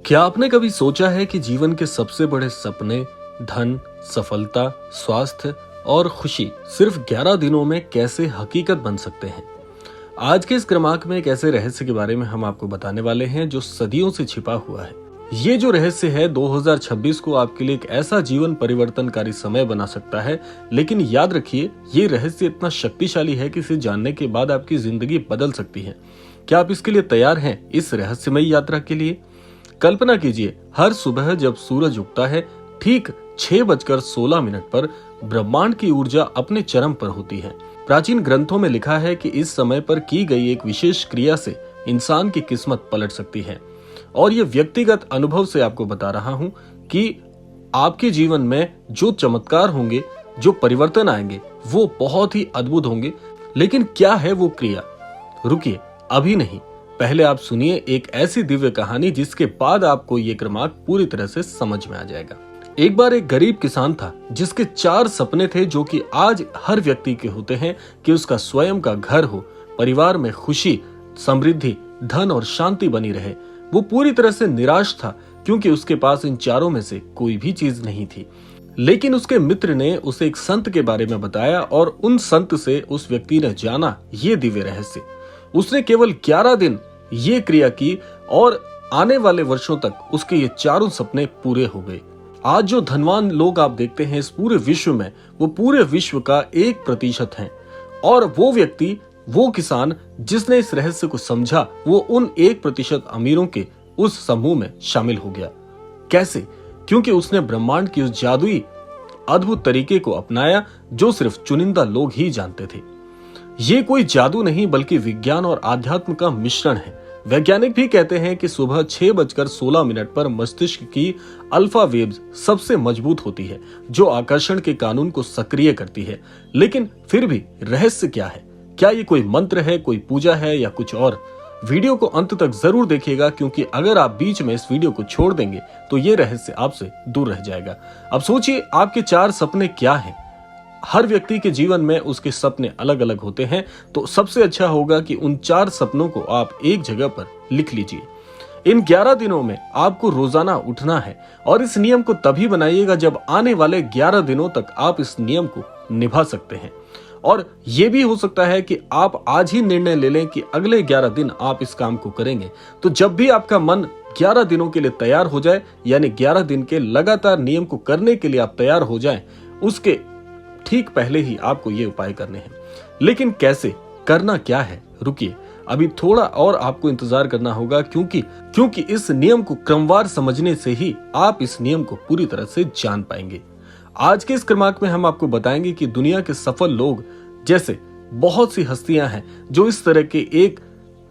क्या आपने कभी सोचा है कि जीवन के सबसे बड़े सपने धन, सफलता, स्वास्थ्य और खुशी सिर्फ 11 दिनों में कैसे हकीकत बन सकते हैं? आज के इस क्रमांक में एक ऐसे रहस्य के बारे में हम आपको बताने वाले हैं जो सदियों से छिपा हुआ है। ये जो रहस्य है 2026 को आपके लिए एक ऐसा जीवन परिवर्तनकारी समय बना सकता है, लेकिन याद रखिए ये रहस्य इतना शक्तिशाली है कि इसे जानने के बाद आपकी जिंदगी बदल सकती है। क्या आप इसके लिए तैयार हैं, इस रहस्यमयी यात्रा के लिए? कल्पना कीजिए, हर सुबह जब सूरज उगता है ठीक 6:16 पर ब्रह्मांड की ऊर्जा अपने चरम पर होती है। प्राचीन ग्रंथों में लिखा है कि इस समय पर की गई एक विशेष क्रिया से इंसान की किस्मत पलट सकती है। और ये व्यक्तिगत अनुभव से आपको बता रहा हूं कि आपके जीवन में जो चमत्कार होंगे, जो परिवर्तन आएंगे, वो बहुत ही अद्भुत होंगे। लेकिन क्या है वो क्रिया? रुकिए, अभी नहीं, पहले आप सुनिए एक ऐसी दिव्य कहानी जिसके बाद आपको ये क्रमांक पूरी तरह से समझ में आ जाएगा। एक बार एक गरीब किसान था जिसके 4 सपने थे, जो कि आज हर व्यक्ति के होते हैं कि उसका स्वयं का घर हो, परिवार में खुशी, समृद्धि, धन और शांति बनी रहे। वो पूरी तरह से निराश था क्योंकि उसके पास इन चारों में से कोई भी चीज नहीं थी। लेकिन उसके मित्र ने उसे एक संत के बारे में बताया और उन संत से उस व्यक्ति ने जाना ये दिव्य रहस्य। उसने केवल 11 दिन ये क्रिया की और आने वाले वर्षों तक उसके ये चारों सपने पूरे हो गए। आज जो धनवान लोग आप देखते हैं इस पूरे विश्व में, वो पूरे विश्व का 1% है। और वो व्यक्ति, वो किसान जिसने इस रहस्य को समझा, वो उन 1% अमीरों के उस समूह में शामिल हो गया। कैसे? क्योंकि उसने ब्रह्मांड की उस जादुई अद्भुत तरीके को अपनाया जो सिर्फ चुनिंदा लोग ही जानते थे। ये कोई जादू नहीं बल्कि विज्ञान और आध्यात्म का मिश्रण है। वैज्ञानिक भी कहते हैं कि सुबह 6:16 पर मस्तिष्क की अल्फा वेव्स सबसे मजबूत होती है, जो आकर्षण के कानून को सक्रिय करती है। लेकिन फिर भी रहस्य क्या है? क्या ये कोई मंत्र है, कोई पूजा है या कुछ और? वीडियो को अंत तक जरूर देखिएगा, क्योंकि अगर आप बीच में इस वीडियो को छोड़ देंगे तो ये रहस्य आपसे दूर रह जाएगा। अब सोचिए, आपके 4 सपने क्या हैं? हर व्यक्ति के जीवन में उसके सपने अलग अलग होते हैं, तो सबसे अच्छा होगा कि उन 4 सपनों को आप एक जगह पर लिख लीजिए। इन 11 दिनों में आपको रोजाना उठना है और इस नियम को तभी बनाइएगा जब आने वाले 11 दिनों तक आप इस नियम को निभा सकते हैं। और ये भी हो सकता है कि आप आज ही निर्णय ले लें कि अगले 11 दिन आप इस काम को करेंगे। तो जब भी आपका मन 11 दिनों के लिए तैयार हो जाए, यानी 11 दिन के लगातार नियम को करने के लिए आप तैयार हो जाएं, उसके ठीक पहले ही आपको ये उपाय करने हैं। लेकिन कैसे करना, क्या है? रुकिए, अभी थोड़ा और आपको इंतजार करना होगा, क्योंकि इस नियम को क्रमवार समझने से ही आप इस नियम को पूरी तरह से जान पाएंगे। आज के इस क्रमांक में हम आपको बताएंगे कि दुनिया के सफल लोग जैसे बहुत सी हस्तियां हैं जो इस तरह के एक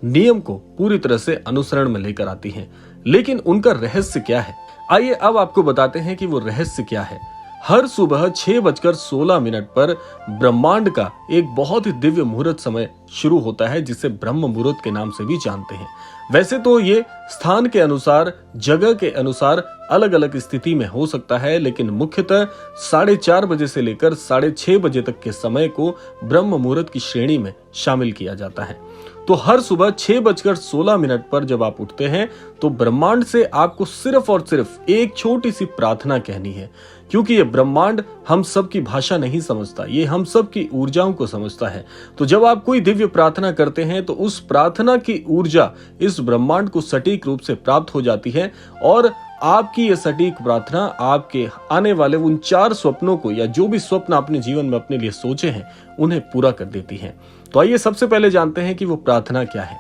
नियम को पूरी तरह से अनुसरण में लेकर आती हैं। लेकिन उनका रहस्य क्या है? आइए अब आपको बताते हैं कि वो रहस्य क्या है। हर सुबह 6:16 पर ब्रह्मांड का एक बहुत ही दिव्य मुहूर्त समय शुरू होता है, जिसे ब्रह्म मुहूर्त के नाम से भी जानते हैं। वैसे तो ये स्थान के अनुसार, जगह के अनुसार अलग अलग स्थिति में हो सकता है, लेकिन मुख्यतः 4:30 बजे से लेकर 6:30 बजे तक के समय को ब्रह्म मुहूर्त की श्रेणी में शामिल किया जाता है। तो हर सुबह 6:16 पर जब आप उठते हैं तो ब्रह्मांड से आपको सिर्फ और सिर्फ एक छोटी सी प्रार्थना कहनी है, क्योंकि ये ब्रह्मांड हम सब की भाषा नहीं समझता, ये हम सब की ऊर्जाओं को समझता है। तो जब आप कोई दिव्य प्रार्थना करते हैं तो उस प्रार्थना की ऊर्जा इस ब्रह्मांड को सटीक रूप से प्राप्त हो जाती है और आपकी ये सटीक प्रार्थना आपके आने वाले उन 4 सपनों को, या जो भी स्वप्न आपने जीवन में अपने लिए सोचे हैं, उन्हें पूरा कर देती है। तो आइए सबसे पहले जानते हैं कि वो प्रार्थना क्या है।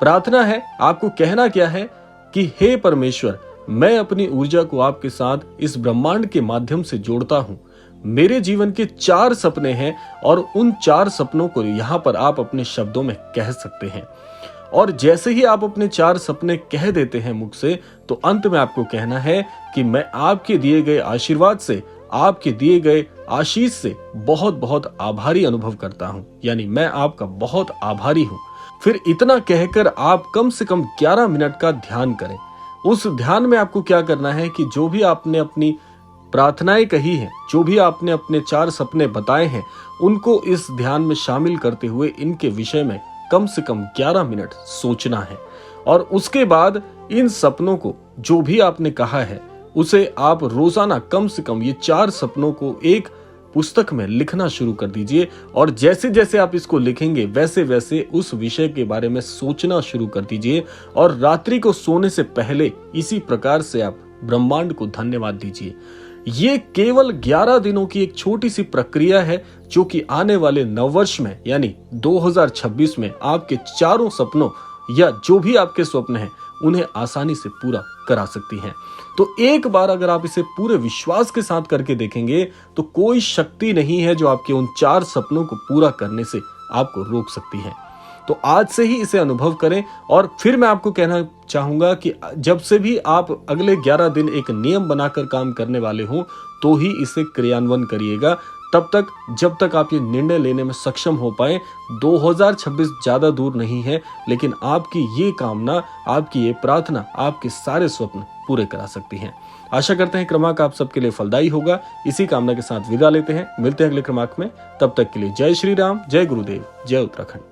प्रार्थना है, आपको कहना क्या है कि हे परमेश्वर, मैं अपनी ऊर्जा को आपके साथ इस ब्रह्मांड के माध्यम से जोड़ता हूं। मेरे जीवन के 4 सपने हैं और उन 4 सपनों को यहाँ पर आप अपने शब्दों में कह सकते हैं। और जैसे ही आप अपने 4 सपने कह देते हैं मुख से, तो अंत में आपको कहना है कि मैं आपके दिए गए आशीर्वाद से, आपके दिए गए आशीष से बहुत बहुत आभारी अनुभव करता हूं, यानी मैं आपका बहुत आभारी हूं। फिर इतना कहकर आप कम से कम 11 मिनट का ध्यान करें। उस ध्यान में आपको क्या करना है कि जो भी आपने अपनी प्रार्थनाएं कही हैं, जो भी आपने अपने 4 सपने बताए हैं, उनको इस ध्यान में शामिल करते हुए इनके विषय में कम से कम 11 मिनट सोचना है। और उसके बाद इन सपनों को, जो भी आपने कहा है, उसे आप रोजाना कम से कम ये 4 सपनों को एक पुस्तक में लिखना शुरू कर दीजिए। और जैसे जैसे आप इसको लिखेंगे वैसे वैसे उस विषय के बारे में सोचना शुरू कर दीजिए। और रात्रि को सोने से पहले इसी प्रकार से आप ब्रह्मांड को धन्यवाद दीजिए। ये केवल 11 दिनों की एक छोटी सी प्रक्रिया है जो कि आने वाले नववर्ष में यानी 2026 में आपके चारों सपनों या जो भी आपके स्वप्न हैं उन्हें आसानी से पूरा करा सकती हैं। तो एक बार अगर आप इसे पूरे विश्वास के साथ करके देखेंगे तो कोई शक्ति नहीं है जो आपके उन 4 सपनों को पूरा करने से आपको रोक सकती है। तो आज से ही इसे अनुभव करें। और फिर मैं आपको कहना चाहूंगा कि जब से भी आप अगले 11 दिन एक नियम बनाकर काम करने वाले हों तो ही इसे क्रियान्वयन करिएगा। तब तक जब तक आप ये निर्णय लेने में सक्षम हो पाए, 2026 ज्यादा दूर नहीं है, लेकिन आपकी ये कामना, आपकी ये प्रार्थना आपके सारे स्वप्न पूरे करा सकती हैं। आशा करते हैं क्रमांक आप सबके लिए फलदायी होगा। इसी कामना के साथ विदा लेते हैं, मिलते हैं अगले क्रमांक में। तब तक के लिए जय श्री राम, जय गुरुदेव, जय उत्तराखंड।